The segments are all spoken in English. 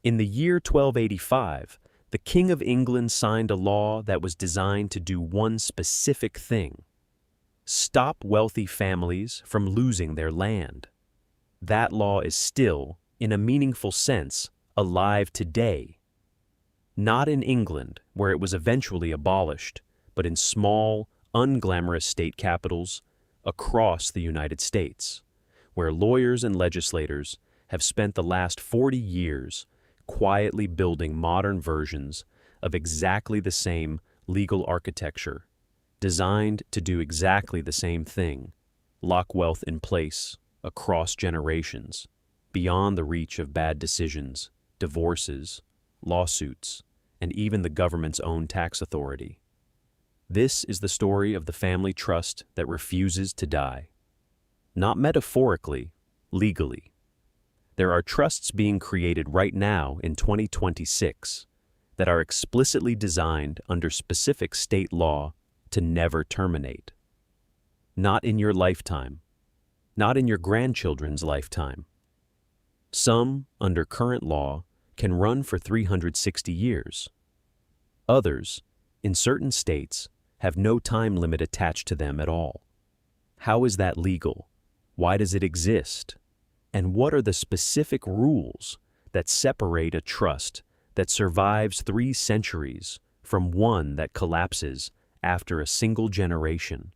In the year 1285, the King of England signed a law that was designed to do one specific thing: stop wealthy families from losing their land. That law is still, in a meaningful sense, alive today. Not in England, where it was eventually abolished, but in small, unglamorous state capitals across the United States, where lawyers and legislators have spent the last 40 years quietly building modern versions of exactly the same legal architecture, designed to do exactly the same thing: lock wealth in place across generations, beyond the reach of bad decisions, divorces, lawsuits, and even the government's own tax authority. This is the story of the family trust that refuses to die. Not metaphorically, legally. There are trusts being created right now in 2026 that are explicitly designed under specific state law to never terminate. Not in your lifetime. Not in your grandchildren's lifetime. Some, under current law, can run for 360 years. Others, in certain states, have no time limit attached to them at all. How is that legal? Why does it exist? And what are the specific rules that separate a trust that survives 3 centuries from one that collapses after a single generation?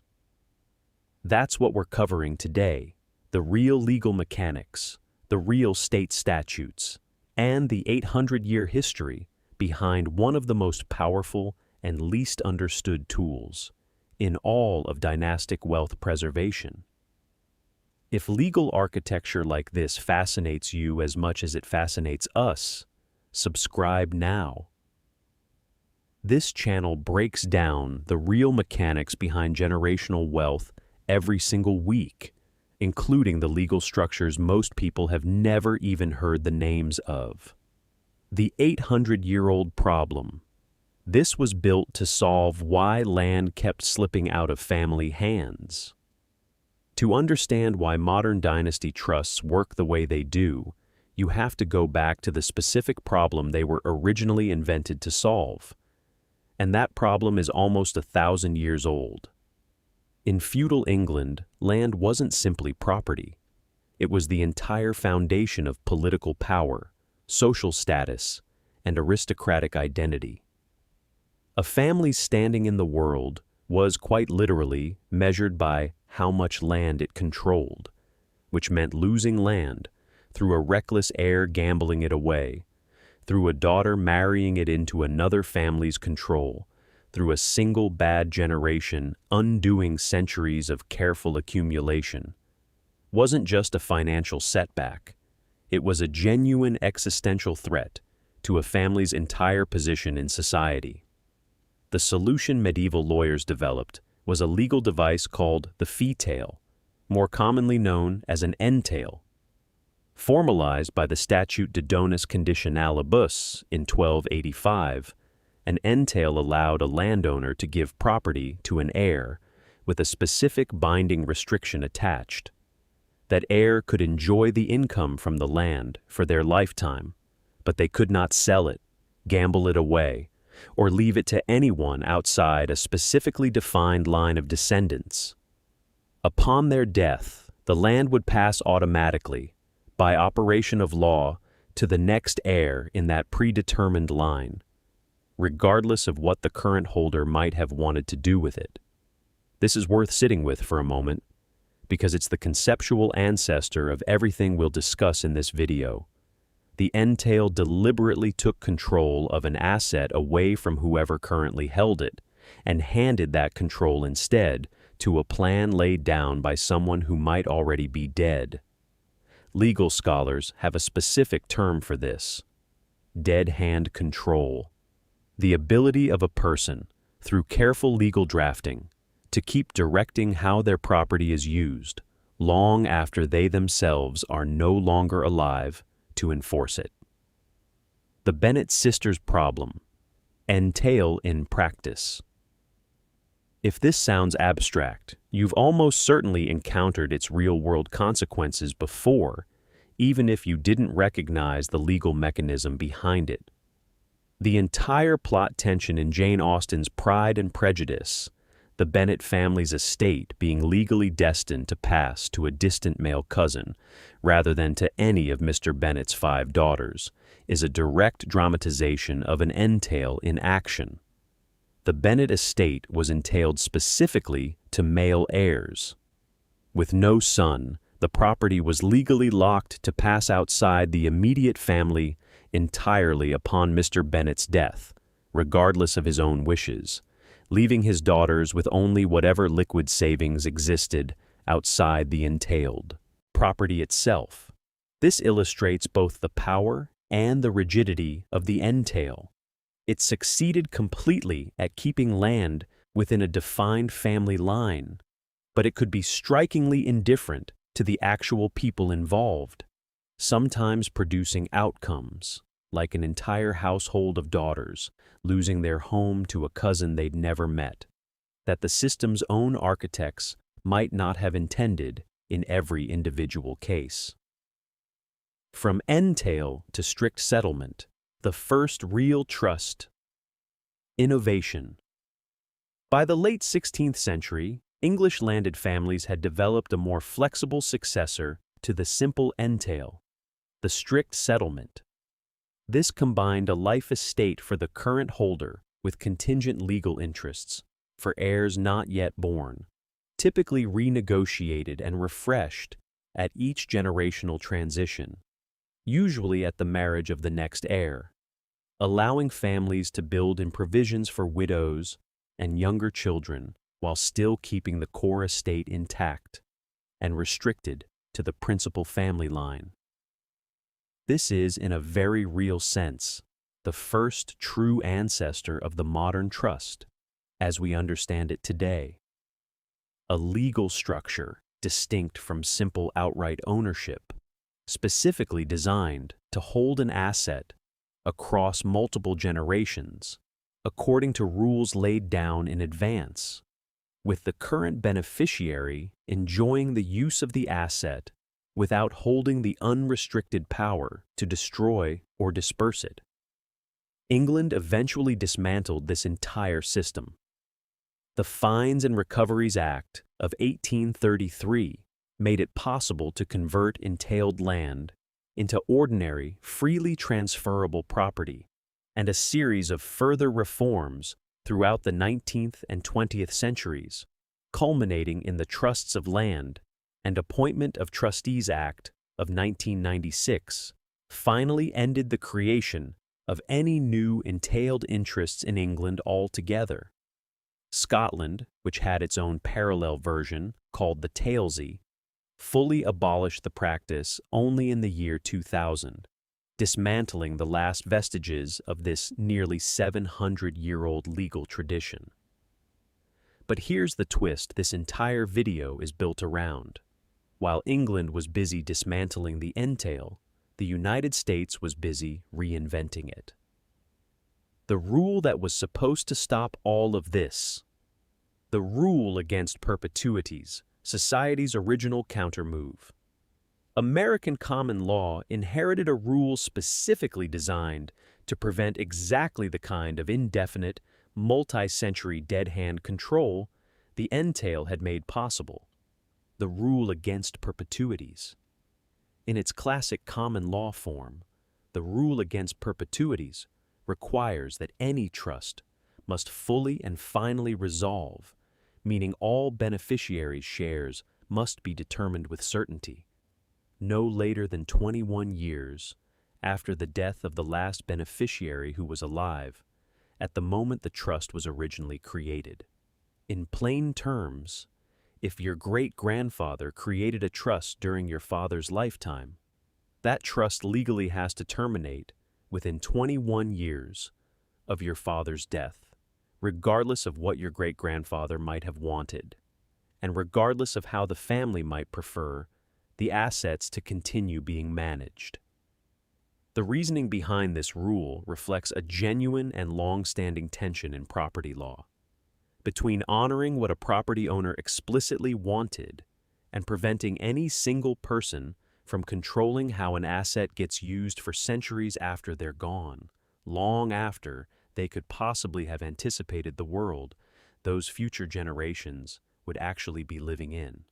That's what we're covering today: the real legal mechanics, the real state statutes, and the 800-year history behind one of the most powerful and least understood tools in all of dynastic wealth preservation. If legal architecture like this fascinates you as much as it fascinates us, subscribe now. This channel breaks down the real mechanics behind generational wealth every single week, including the legal structures most people have never even heard the names of. The 800-year-old problem. This was built to solve why land kept slipping out of family hands. To understand why modern dynasty trusts work the way they do, you have to go back to the specific problem they were originally invented to solve. And that problem is almost 1,000 years old. In feudal England, land wasn't simply property. It was the entire foundation of political power, social status, and aristocratic identity. A family's standing in the world was quite literally measured by how much land it controlled, which meant losing land through a reckless heir gambling it away, through a daughter marrying it into another family's control, through a single bad generation undoing centuries of careful accumulation. Wasn't just a financial setback. It was a genuine existential threat to a family's entire position in society. The solution medieval lawyers developed was a legal device called the fee-tail, more commonly known as an entail. Formalized by the Statute De Donis Conditionalibus in 1285, an entail allowed a landowner to give property to an heir with a specific binding restriction attached. That heir could enjoy the income from the land for their lifetime, but they could not sell it, gamble it away, or leave it to anyone outside a specifically defined line of descendants. Upon their death, the land would pass automatically, by operation of law, to the next heir in that predetermined line, regardless of what the current holder might have wanted to do with it. This is worth sitting with for a moment, because it's the conceptual ancestor of everything we'll discuss in this video. The entail deliberately took control of an asset away from whoever currently held it, and handed that control instead to a plan laid down by someone who might already be dead. Legal scholars have a specific term for this: dead hand control. The ability of a person, through careful legal drafting, to keep directing how their property is used, long after they themselves are no longer alive, to enforce it. The Bennett sisters' problem: entail in practice. If this sounds abstract, you've almost certainly encountered its real-world consequences before, even if you didn't recognize the legal mechanism behind it. The entire plot tension in Jane Austen's Pride and Prejudice, the Bennet family's estate being legally destined to pass to a distant male cousin rather than to any of Mr. Bennet's 5 daughters, is a direct dramatization of an entail in action. The Bennet estate was entailed specifically to male heirs. With no son, the property was legally locked to pass outside the immediate family entirely upon Mr. Bennet's death, regardless of his own wishes, leaving his daughters with only whatever liquid savings existed outside the entailed property itself. This illustrates both the power and the rigidity of the entail. It succeeded completely at keeping land within a defined family line, but it could be strikingly indifferent to the actual people involved, sometimes producing outcomes like an entire household of daughters losing their home to a cousin they'd never met, that the system's own architects might not have intended in every individual case. From entail to strict settlement, the first real trust. Innovation. By the late 16th century, English landed families had developed a more flexible successor to the simple entail, the strict settlement. This combined a life estate for the current holder with contingent legal interests for heirs not yet born, typically renegotiated and refreshed at each generational transition, usually at the marriage of the next heir, allowing families to build in provisions for widows and younger children while still keeping the core estate intact and restricted to the principal family line. This is, in a very real sense, the first true ancestor of the modern trust, as we understand it today. A legal structure distinct from simple outright ownership, specifically designed to hold an asset across multiple generations, according to rules laid down in advance, with the current beneficiary enjoying the use of the asset without holding the unrestricted power to destroy or disperse it. England eventually dismantled this entire system. The Fines and Recoveries Act of 1833 made it possible to convert entailed land into ordinary, freely transferable property, and a series of further reforms throughout the 19th and 20th centuries, culminating in the Trusts of Land and Appointment of Trustees Act of 1996, finally ended the creation of any new entailed interests in England altogether. Scotland, which had its own parallel version called the tailsy, fully abolished the practice only in the year 2000, dismantling the last vestiges of this nearly 700-year-old legal tradition. But here's the twist this entire video is built around. While England was busy dismantling the entail, the United States was busy reinventing it. The rule that was supposed to stop all of this, the Rule Against Perpetuities, society's original countermove. American common law inherited a rule specifically designed to prevent exactly the kind of indefinite, multi-century dead-hand control the entail had made possible. The Rule Against Perpetuities. In its classic common law form, the Rule Against Perpetuities requires that any trust must fully and finally resolve, meaning all beneficiaries' shares must be determined with certainty, no later than 21 years after the death of the last beneficiary who was alive, at the moment the trust was originally created. In plain terms, if your great-grandfather created a trust during your father's lifetime, that trust legally has to terminate within 21 years of your father's death, regardless of what your great-grandfather might have wanted, and regardless of how the family might prefer the assets to continue being managed. The reasoning behind this rule reflects a genuine and long-standing tension in property law, between honoring what a property owner explicitly wanted and preventing any single person from controlling how an asset gets used for centuries after they're gone, long after they could possibly have anticipated the world those future generations would actually be living in.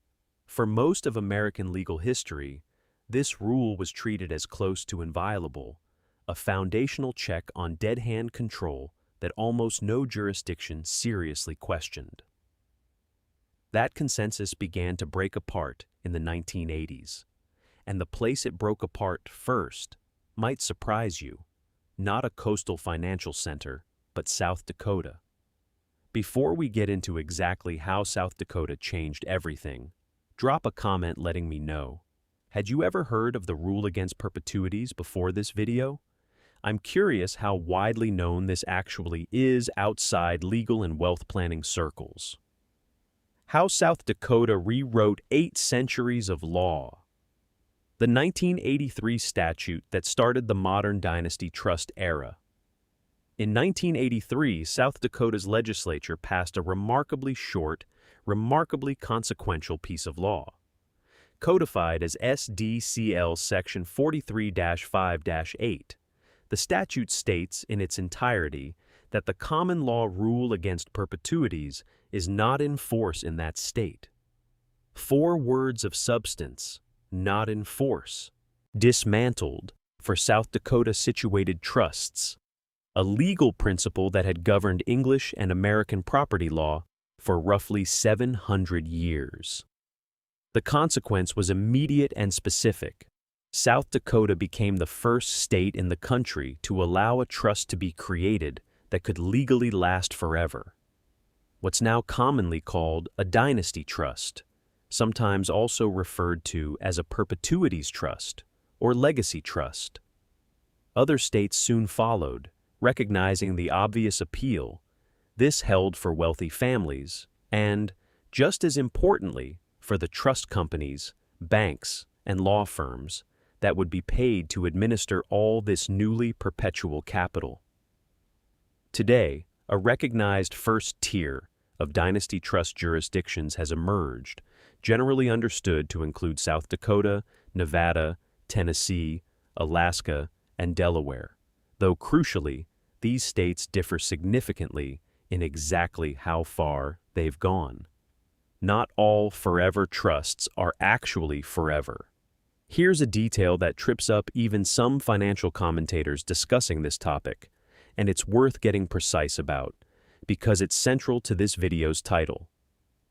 For most of American legal history, this rule was treated as close to inviolable, a foundational check on dead-hand control that almost no jurisdiction seriously questioned. That consensus began to break apart in the 1980s, and the place it broke apart first might surprise you, not a coastal financial center, but South Dakota. Before we get into exactly how South Dakota changed everything, drop a comment letting me know. Had you ever heard of the Rule Against Perpetuities before this video? I'm curious how widely known this actually is outside legal and wealth planning circles. How South Dakota rewrote 8 centuries of law. The 1983 statute that started the modern Dynasty trust era. In 1983, South Dakota's legislature passed a remarkably short, remarkably consequential piece of law. Codified as SDCL Section 43-5-8, the statute states in its entirety that the common law rule against perpetuities is not in force in that state. 4 words of substance, not in force, dismantled for South Dakota-situated trusts, a legal principle that had governed English and American property law for roughly 700 years. The consequence was immediate and specific. South Dakota became the first state in the country to allow a trust to be created that could legally last forever. What's now commonly called a dynasty trust, sometimes also referred to as a perpetuities trust or legacy trust. Other states soon followed, recognizing the obvious appeal this held for wealthy families and, just as importantly, for the trust companies, banks, and law firms that would be paid to administer all this newly perpetual capital. Today, a recognized first tier of dynasty trust jurisdictions has emerged, generally understood to include South Dakota, Nevada, Tennessee, Alaska, and Delaware, though crucially, these states differ significantly in exactly how far they've gone. Not all forever trusts are actually forever. Here's a detail that trips up even some financial commentators discussing this topic, and it's worth getting precise about, because it's central to this video's title.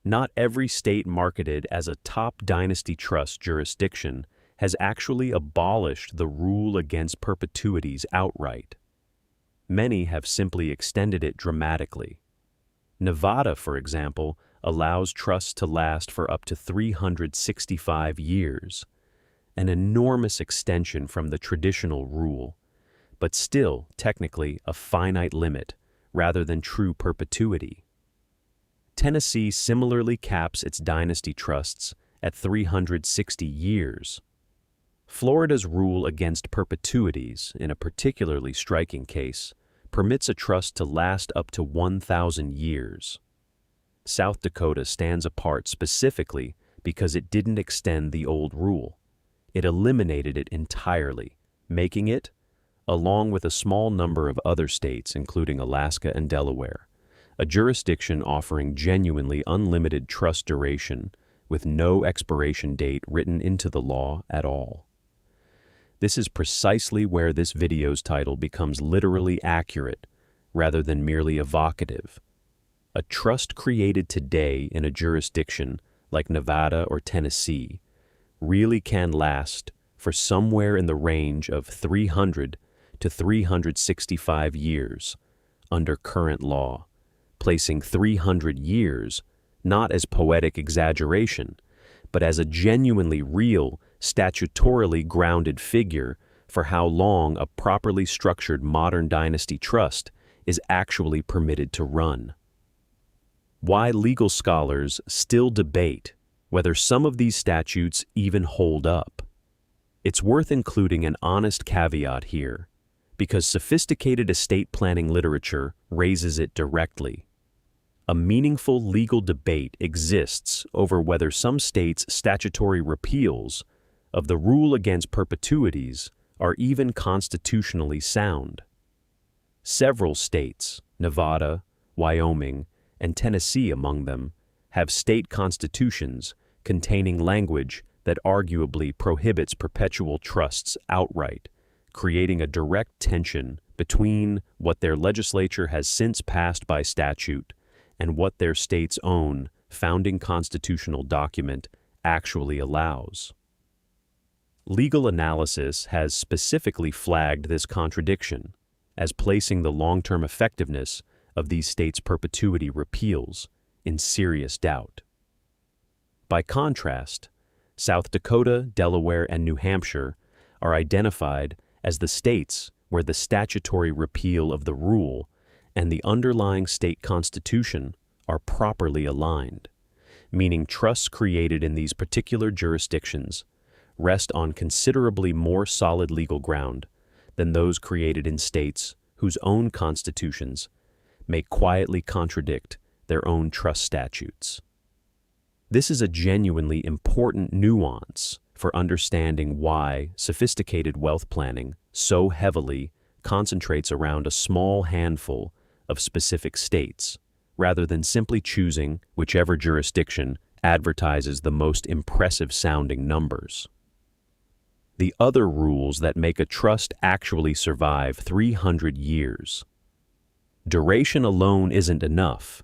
Not every state marketed as a top dynasty trust jurisdiction has actually abolished the rule against perpetuities outright. Many have simply extended it dramatically. Nevada, for example, allows trusts to last for up to 365 years, an enormous extension from the traditional rule, but still technically a finite limit rather than true perpetuity. Tennessee similarly caps its dynasty trusts at 360 years. Florida's rule against perpetuities, in a particularly striking case, permits a trust to last up to 1,000 years. South Dakota stands apart specifically because it didn't extend the old rule. It eliminated it entirely, making it, along with a small number of other states including Alaska and Delaware, a jurisdiction offering genuinely unlimited trust duration with no expiration date written into the law at all. This is precisely where this video's title becomes literally accurate rather than merely evocative. A trust created today in a jurisdiction like Nevada or Tennessee really can last for somewhere in the range of 300 to 365 years under current law, placing 300 years not as poetic exaggeration, but as a genuinely real, statutorily grounded figure for how long a properly structured modern dynasty trust is actually permitted to run. Why legal scholars still debate whether some of these statutes even hold up. It's worth including an honest caveat here, because sophisticated estate planning literature raises it directly. A meaningful legal debate exists over whether some states' statutory repeals of the rule against perpetuities are even constitutionally sound. Several states, Nevada, Wyoming, and Tennessee among them, have state constitutions containing language that arguably prohibits perpetual trusts outright, creating a direct tension between what their legislature has since passed by statute and what their state's own founding constitutional document actually allows. Legal analysis has specifically flagged this contradiction as placing the long-term effectiveness of these states' perpetuity repeals in serious doubt. By contrast, South Dakota, Delaware, and New Hampshire are identified as the states where the statutory repeal of the rule and the underlying state constitution are properly aligned, meaning trusts created in these particular jurisdictions rest on considerably more solid legal ground than those created in states whose own constitutions may quietly contradict their own trust statutes. This is a genuinely important nuance for understanding why sophisticated wealth planning so heavily concentrates around a small handful of specific states, rather than simply choosing whichever jurisdiction advertises the most impressive-sounding numbers. The other rules that make a trust actually survive 300 years. Duration alone isn't enough.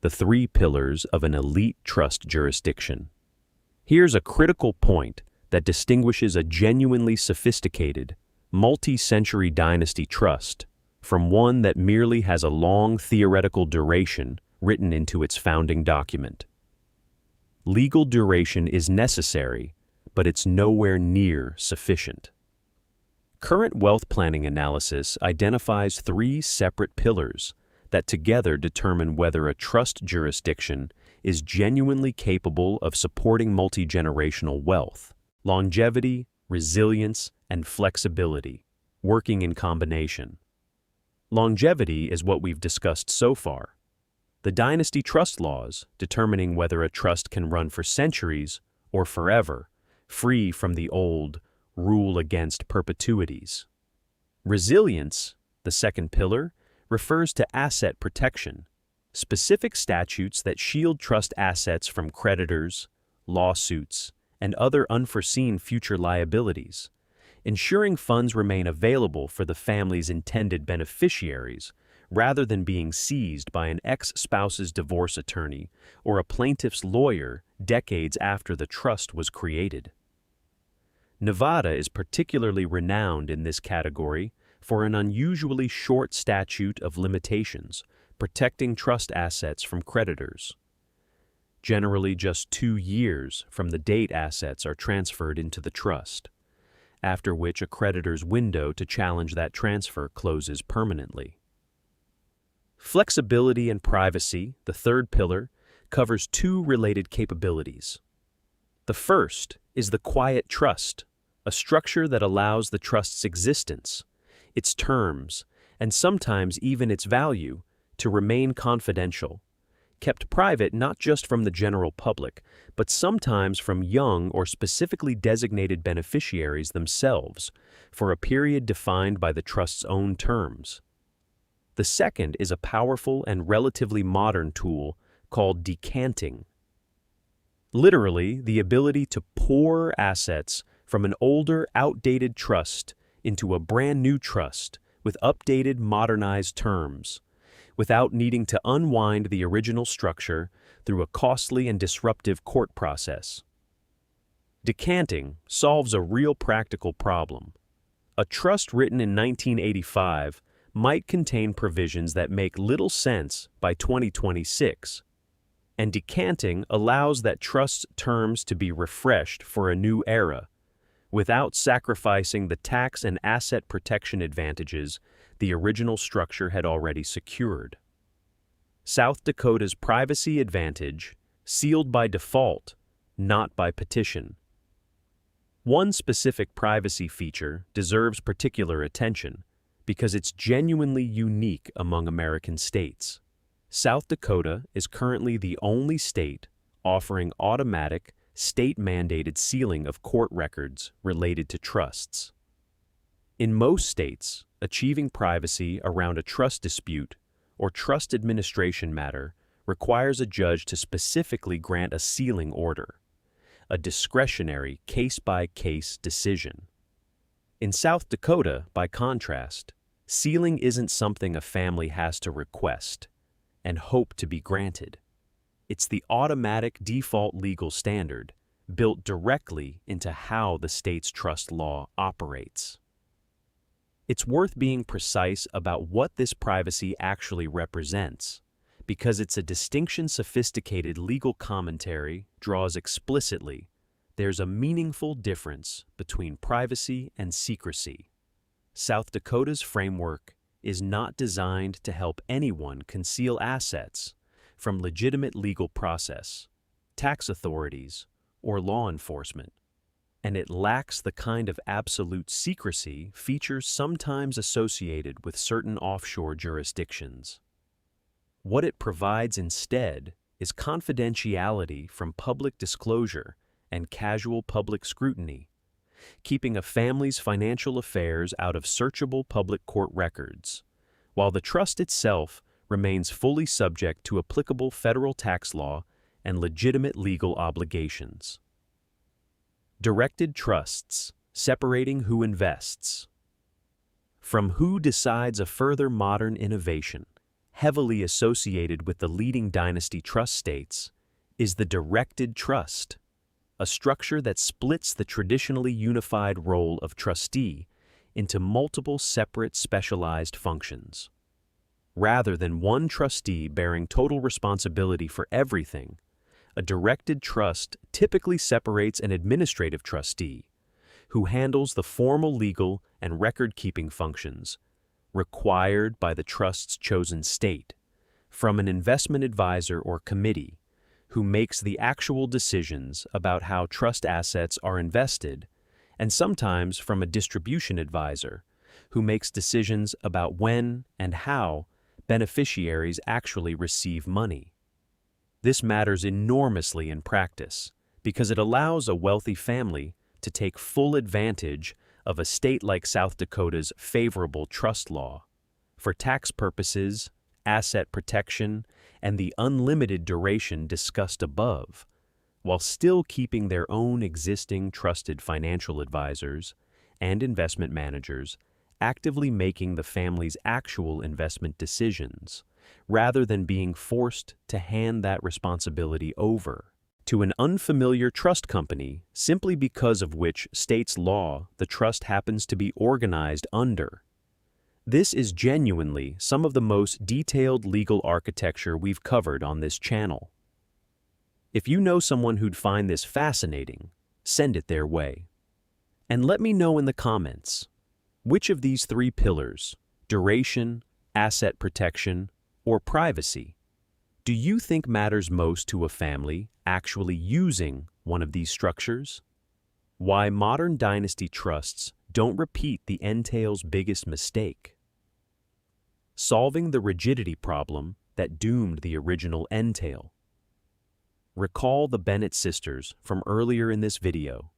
The 3 pillars of an elite trust jurisdiction. Here's a critical point that distinguishes a genuinely sophisticated, multi-century dynasty trust from one that merely has a long theoretical duration written into its founding document. Legal duration is necessary, but it's nowhere near sufficient. Current wealth planning analysis identifies 3 separate pillars that together determine whether a trust jurisdiction is genuinely capable of supporting multi-generational wealth: longevity, resilience, and flexibility, working in combination. Longevity is what we've discussed so far. The dynasty trust laws determining whether a trust can run for centuries or forever, free from the old rule against perpetuities. Resilience, the second pillar, refers to asset protection, specific statutes that shield trust assets from creditors, lawsuits, and other unforeseen future liabilities, ensuring funds remain available for the family's intended beneficiaries rather than being seized by an ex-spouse's divorce attorney or a plaintiff's lawyer decades after the trust was created. Nevada is particularly renowned in this category for an unusually short statute of limitations protecting trust assets from creditors. Generally just 2 years from the date assets are transferred into the trust, after which a creditor's window to challenge that transfer closes permanently. Flexibility and privacy, the third pillar, covers 2 related capabilities. The first is the quiet trust, a structure that allows the trust's existence, its terms, and sometimes even its value to remain confidential, kept private not just from the general public, but sometimes from young or specifically designated beneficiaries themselves for a period defined by the trust's own terms. The second is a powerful and relatively modern tool called decanting. Literally, the ability to pour assets from an older, outdated trust into a brand new trust with updated, modernized terms, without needing to unwind the original structure through a costly and disruptive court process. Decanting solves a real practical problem. A trust written in 1985 might contain provisions that make little sense by 2026, and decanting allows that trust's terms to be refreshed for a new era, without sacrificing the tax and asset protection advantages the original structure had already secured. South Dakota's privacy advantage, sealed by default, not by petition. One specific privacy feature deserves particular attention because it's genuinely unique among American states. South Dakota is currently the only state offering automatic state-mandated sealing of court records related to trusts. In most states, achieving privacy around a trust dispute or trust administration matter requires a judge to specifically grant a sealing order, a discretionary case-by-case decision. In South Dakota, by contrast, sealing isn't something a family has to request and hope to be granted. It's the automatic default legal standard built directly into how the state's trust law operates. It's worth being precise about what this privacy actually represents, because it's a distinction sophisticated legal commentary draws explicitly. There's a meaningful difference between privacy and secrecy. South Dakota's framework is not designed to help anyone conceal assets from legitimate legal process, tax authorities, or law enforcement, and it lacks the kind of absolute secrecy features sometimes associated with certain offshore jurisdictions. What it provides instead is confidentiality from public disclosure and casual public scrutiny, keeping a family's financial affairs out of searchable public court records, while the trust itself remains fully subject to applicable federal tax law and legitimate legal obligations. Directed trusts, separating who invests. From who decides a further modern innovation, heavily associated with the leading dynasty trust states, is the directed trust, a structure that splits the traditionally unified role of trustee into multiple separate specialized functions. Rather than one trustee bearing total responsibility for everything, a directed trust typically separates an administrative trustee, who handles the formal legal and record-keeping functions required by the trust's chosen state, from an investment advisor or committee, who makes the actual decisions about how trust assets are invested, and sometimes from a distribution advisor, who makes decisions about when and how beneficiaries actually receive money. This matters enormously in practice because it allows a wealthy family to take full advantage of a state like South Dakota's favorable trust law for tax purposes, asset protection, and the unlimited duration discussed above, while still keeping their own existing trusted financial advisors and investment managers actively making the family's actual investment decisions, rather than being forced to hand that responsibility over to an unfamiliar trust company simply because of which state's law the trust happens to be organized under. This is genuinely some of the most detailed legal architecture we've covered on this channel. If you know someone who'd find this fascinating, send it their way. And let me know in the comments, which of these three pillars, duration, asset protection, or privacy, do you think matters most to a family actually using one of these structures? Why modern dynasty trusts don't repeat the entail's biggest mistake. Solving the rigidity problem that doomed the original entail. Recall the Bennett sisters from earlier in this video.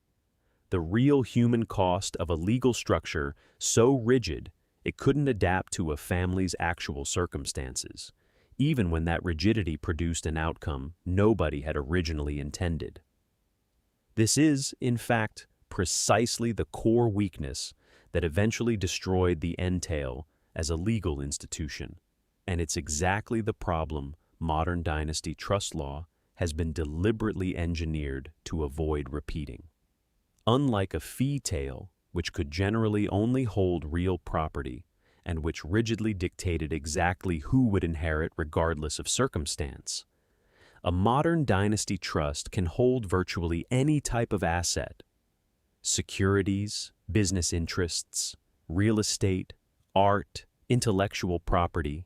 The real human cost of a legal structure so rigid it couldn't adapt to a family's actual circumstances, even when that rigidity produced an outcome nobody had originally intended. This is, in fact, precisely the core weakness that eventually destroyed the entail as a legal institution, and it's exactly the problem modern dynasty trust law has been deliberately engineered to avoid repeating. Unlike a fee tail, which could generally only hold real property and which rigidly dictated exactly who would inherit regardless of circumstance, a modern dynasty trust can hold virtually any type of asset: securities, business interests, real estate, art, intellectual property,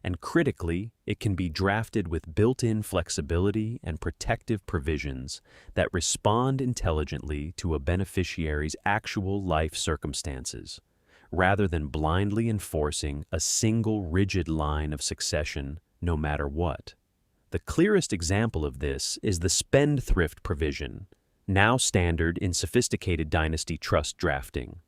and critically, it can be drafted with built-in flexibility and protective provisions that respond intelligently to a beneficiary's actual life circumstances, rather than blindly enforcing a single rigid line of succession no matter what. The clearest example of this is the spendthrift provision, now standard in sophisticated dynasty trust drafting.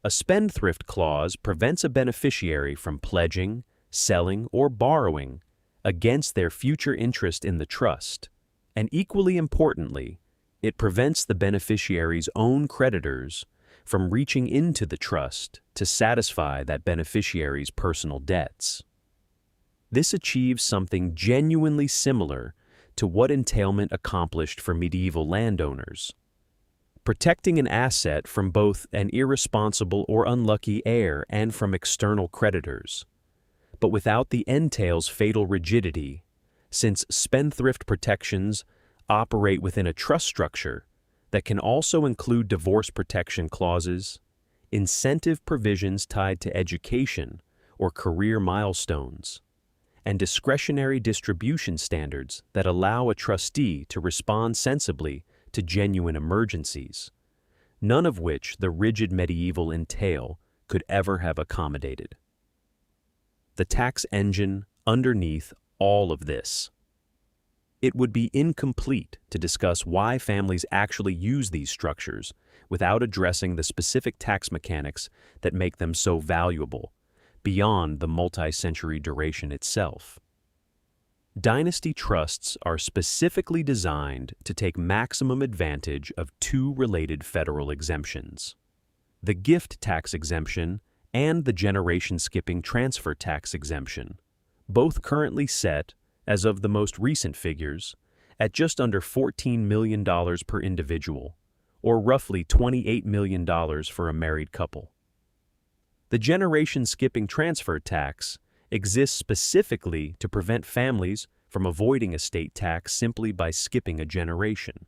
A spendthrift clause prevents a beneficiary from pledging, selling, or borrowing against their future interest in the trust, and equally importantly, it prevents the beneficiary's own creditors from reaching into the trust to satisfy that beneficiary's personal debts. This achieves something genuinely similar to what entailment accomplished for medieval landowners, protecting an asset from both an irresponsible or unlucky heir and from external creditors, but without the entail's fatal rigidity, since spendthrift protections operate within a trust structure that can also include divorce protection clauses, incentive provisions tied to education or career milestones, and discretionary distribution standards that allow a trustee to respond sensibly to genuine emergencies, none of which the rigid medieval entail could ever have accommodated. The tax engine underneath all of this. It would be incomplete to discuss why families actually use these structures without addressing the specific tax mechanics that make them so valuable, beyond the multi-century duration itself. Dynasty trusts are specifically designed to take maximum advantage of two related federal exemptions: the gift tax exemption and the generation-skipping transfer tax exemption, both currently set, as of the most recent figures, at just under $14 million per individual, or roughly $28 million for a married couple. The generation-skipping transfer tax exists specifically to prevent families from avoiding estate tax simply by skipping a generation,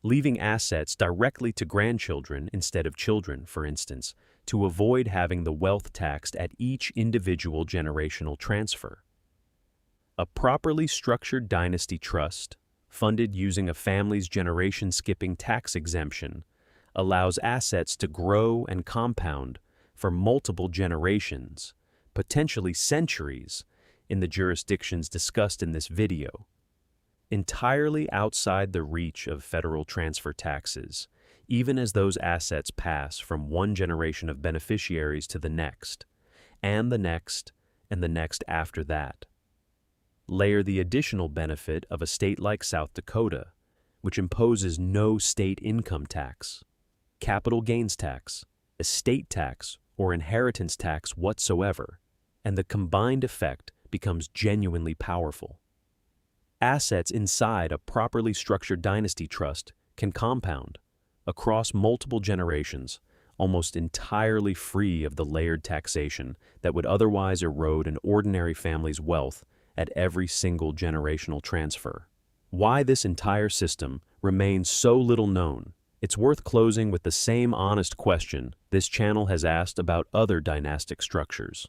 leaving assets directly to grandchildren instead of children, for instance, to avoid having the wealth taxed at each individual generational transfer. A properly structured dynasty trust, funded using a family's generation-skipping tax exemption, allows assets to grow and compound for multiple generations, potentially centuries, in the jurisdictions discussed in this video, entirely outside the reach of federal transfer taxes, even as those assets pass from one generation of beneficiaries to the next, and the next, and the next after that. Layer the additional benefit of a state like South Dakota, which imposes no state income tax, capital gains tax, estate tax, or inheritance tax whatsoever, and the combined effect becomes genuinely powerful. Assets inside a properly structured dynasty trust can compound across multiple generations, almost entirely free of the layered taxation that would otherwise erode an ordinary family's wealth at every single generational transfer. Why this entire system remains so little known? It's worth closing with the same honest question this channel has asked about other dynastic structures.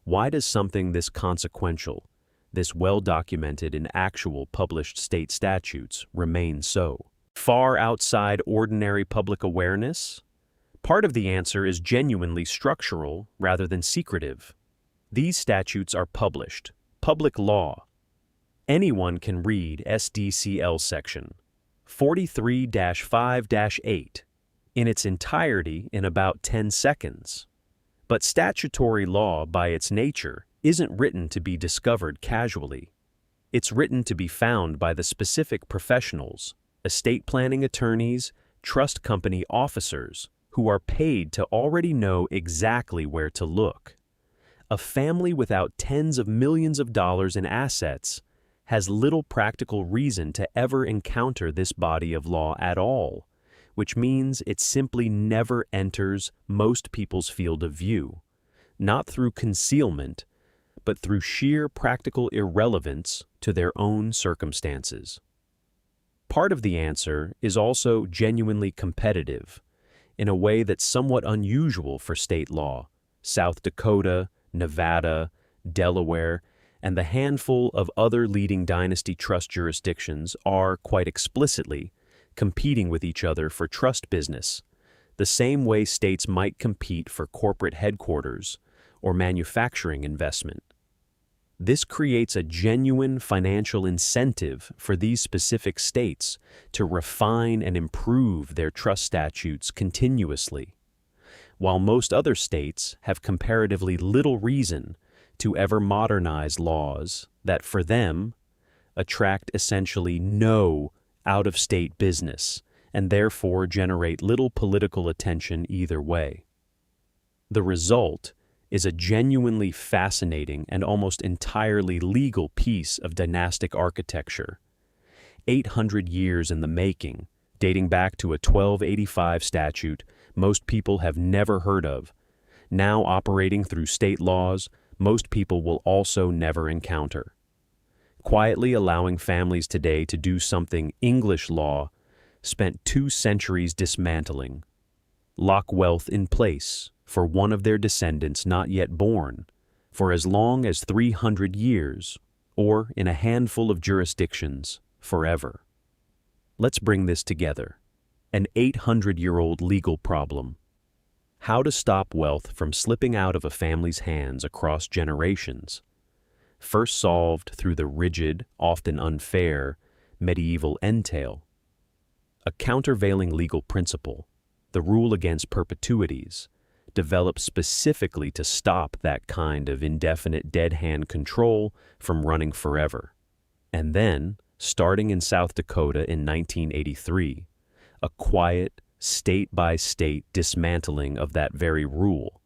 Why does something this consequential, this well-documented in actual published state statutes, remain so far outside ordinary public awareness? Part of the answer is genuinely structural rather than secretive. These statutes are published, public law. Anyone can read SDCL section 43-5-8 in its entirety in about 10 seconds. But statutory law, by its nature, isn't written to be discovered casually. It's written to be found by the specific professionals, estate planning attorneys, trust company officers, who are paid to already know exactly where to look. A family without tens of millions of dollars in assets has little practical reason to ever encounter this body of law at all, which means it simply never enters most people's field of view, not through concealment, but through sheer practical irrelevance to their own circumstances. Part of the answer is also genuinely competitive, in a way that's somewhat unusual for state law. South Dakota, Nevada, Delaware, and the handful of other leading dynasty trust jurisdictions are, quite explicitly, competing with each other for trust business, the same way states might compete for corporate headquarters or manufacturing investment. This creates a genuine financial incentive for these specific states to refine and improve their trust statutes continuously, while most other states have comparatively little reason to ever modernize laws that, for them, attract essentially no out-of-state business and therefore generate little political attention either way. The result is a genuinely fascinating and almost entirely legal piece of dynastic architecture, 800 years in the making, dating back to a 1285 statute most people have never heard of, now operating through state laws most people will also never encounter, quietly allowing families today to do something English law spent 2 centuries dismantling: lock wealth in place for one of their descendants not yet born, for as long as 300 years, or in a handful of jurisdictions, forever. Let's bring this together. An 800-year-old legal problem. How to stop wealth from slipping out of a family's hands across generations. First solved through the rigid, often unfair, medieval entail. A countervailing legal principle, the Rule Against Perpetuities, developed specifically to stop that kind of indefinite dead-hand control from running forever. And then, starting in South Dakota in 1983, a quiet, state-by-state dismantling of that very rule,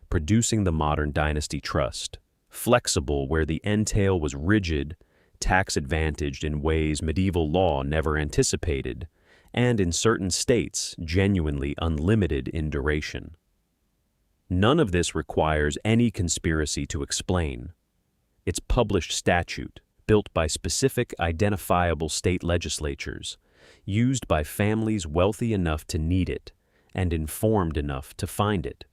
producing the modern Dynasty trust, flexible where the entail was rigid, tax-advantaged in ways medieval law never anticipated, and in certain states genuinely unlimited in duration. None of this requires any conspiracy to explain. It's published statute, built by specific identifiable state legislatures, used by families wealthy enough to need it and informed enough to find it.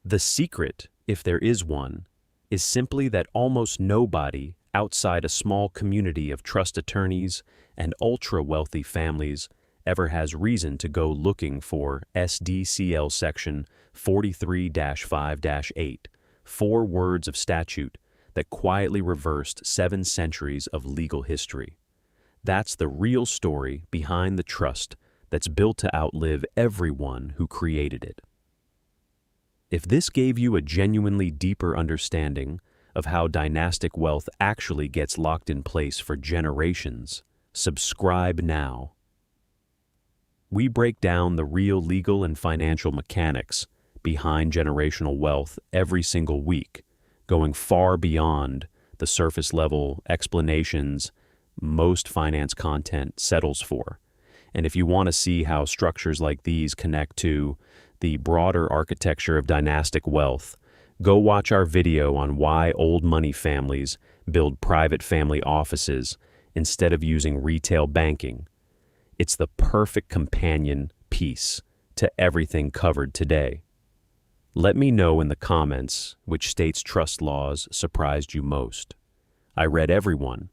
The secret, if there is one, is simply that almost nobody outside a small community of trust attorneys and ultra-wealthy families ever has reason to go looking for SDCL Section 43-5-8, 4 words of statute that quietly reversed 7 centuries of legal history. That's the real story behind the trust that's built to outlive everyone who created it. If this gave you a genuinely deeper understanding of how dynastic wealth actually gets locked in place for generations, subscribe now. We break down the real legal and financial mechanics behind generational wealth every single week, going far beyond the surface-level explanations most finance content settles for. And if you want to see how structures like these connect to the broader architecture of dynastic wealth, go watch our video on why old money families build private family offices instead of using retail banking. It's the perfect companion piece to everything covered today. Let me know in the comments which state's trust laws surprised you most. I read every one.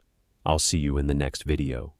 I'll see you in the next video.